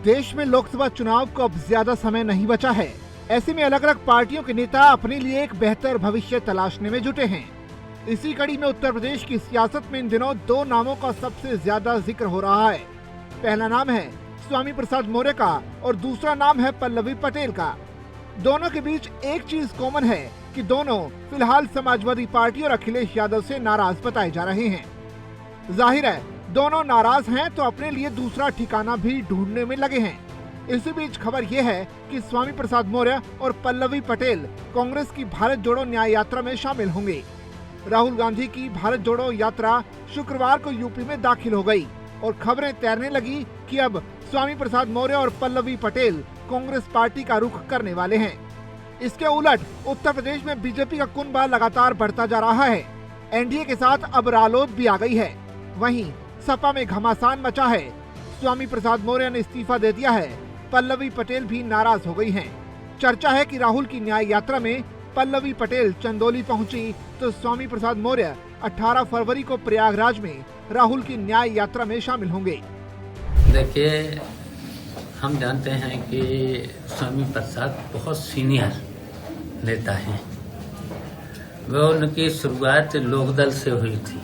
देश में लोकसभा चुनाव को अब ज्यादा समय नहीं बचा है। ऐसे में अलग अलग पार्टियों के नेता अपने लिए एक बेहतर भविष्य तलाशने में जुटे हैं। इसी कड़ी में उत्तर प्रदेश की सियासत में इन दिनों दो नामों का सबसे ज्यादा जिक्र हो रहा है। पहला नाम है स्वामी प्रसाद मौर्य का और दूसरा नाम है पल्लवी पटेल का। दोनों के बीच एक चीज कॉमन है कि दोनों फिलहाल समाजवादी पार्टी और अखिलेश यादव से नाराज बताए जा रहे हैं। जाहिर है दोनों नाराज हैं तो अपने लिए दूसरा ठिकाना भी ढूंढने में लगे हैं। इसी बीच खबर यह है कि स्वामी प्रसाद मौर्य और पल्लवी पटेल कांग्रेस की भारत जोड़ो न्याय यात्रा में शामिल होंगे। राहुल गांधी की भारत जोड़ो यात्रा शुक्रवार को यूपी में दाखिल हो गई और खबरें तैरने लगी कि अब स्वामी प्रसाद मौर्य और पल्लवी पटेल कांग्रेस पार्टी का रुख करने वाले हैं। इसके उलट उत्तर प्रदेश में बीजेपी का कुनबा लगातार बढ़ता जा रहा है। एनडीए के साथ अब रालोद भी आ गई है। वहीं सपा में घमासान मचा है। स्वामी प्रसाद मौर्य ने इस्तीफा दे दिया है। पल्लवी पटेल भी नाराज हो गई हैं। चर्चा है कि राहुल की न्याय यात्रा में पल्लवी पटेल चंदौली पहुंची तो स्वामी प्रसाद मौर्य 18 फरवरी को प्रयागराज में राहुल की न्याय यात्रा में शामिल होंगे। देखिए, हम जानते हैं कि स्वामी प्रसाद बहुत सीनियर नेता हैं। वो उनकी शुरुआत लोकदल से हुई थी।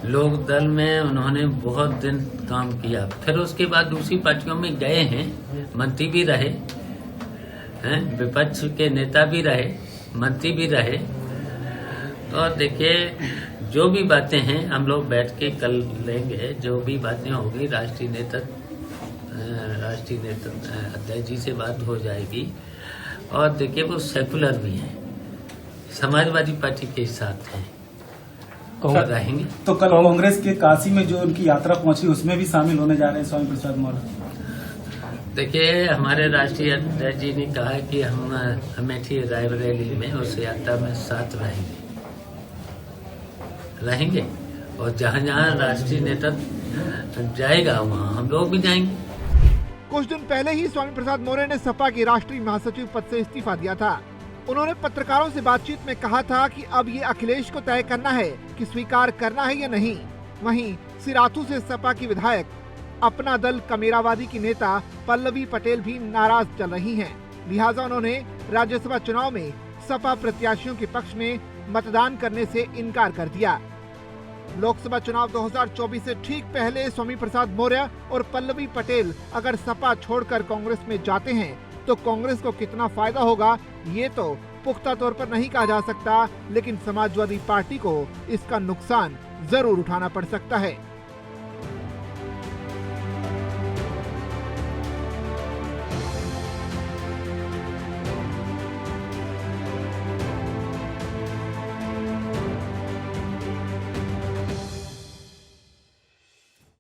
लोकदल में उन्होंने बहुत दिन काम किया, फिर उसके बाद दूसरी पार्टियों में गए हैं, मंत्री भी रहे हैं, विपक्ष के नेता भी रहे, मंत्री भी रहे। और देखिए, जो भी बातें हैं हम लोग बैठ के कल लेंगे। जो भी बातें होगी राष्ट्रीय नेता अध्यक्ष जी से बात हो जाएगी। और देखिए, वो सेकुलर भी हैं, समाजवादी पार्टी के साथ हैं और रहेंगे। तो कल कांग्रेस के काशी में जो उनकी यात्रा पहुंची उसमें भी शामिल होने जा रहे हैं स्वामी प्रसाद मौर्य। देखिए, हमारे राष्ट्रीय अध्यक्ष जी ने कहा कि हम अमेठी रायबरेली में उस यात्रा में साथ रहेंगे और जहां जहां राष्ट्रीय नेता जाएगा वहां हम लोग भी जाएंगे। कुछ दिन पहले ही स्वामी प्रसाद मौर्य ने सपा के राष्ट्रीय महासचिव पद से इस्तीफा दिया था। उन्होंने पत्रकारों से बातचीत में कहा था कि अब ये अखिलेश को तय करना है कि स्वीकार करना है या नहीं। वहीं सिराथू से सपा की विधायक, अपना दल कमेरावादी की नेता पल्लवी पटेल भी नाराज चल रही हैं। लिहाजा उन्होंने राज्यसभा चुनाव में सपा प्रत्याशियों के पक्ष में मतदान करने से इनकार कर दिया। लोकसभा चुनाव 2024 से ठीक पहले स्वामी प्रसाद मौर्य और पल्लवी पटेल अगर सपा छोड़कर कांग्रेस में जाते हैं तो कांग्रेस को कितना फायदा होगा ये तो पुख्ता तौर पर नहीं कहा जा सकता, लेकिन समाजवादी पार्टी को इसका नुकसान जरूर उठाना पड़ सकता है।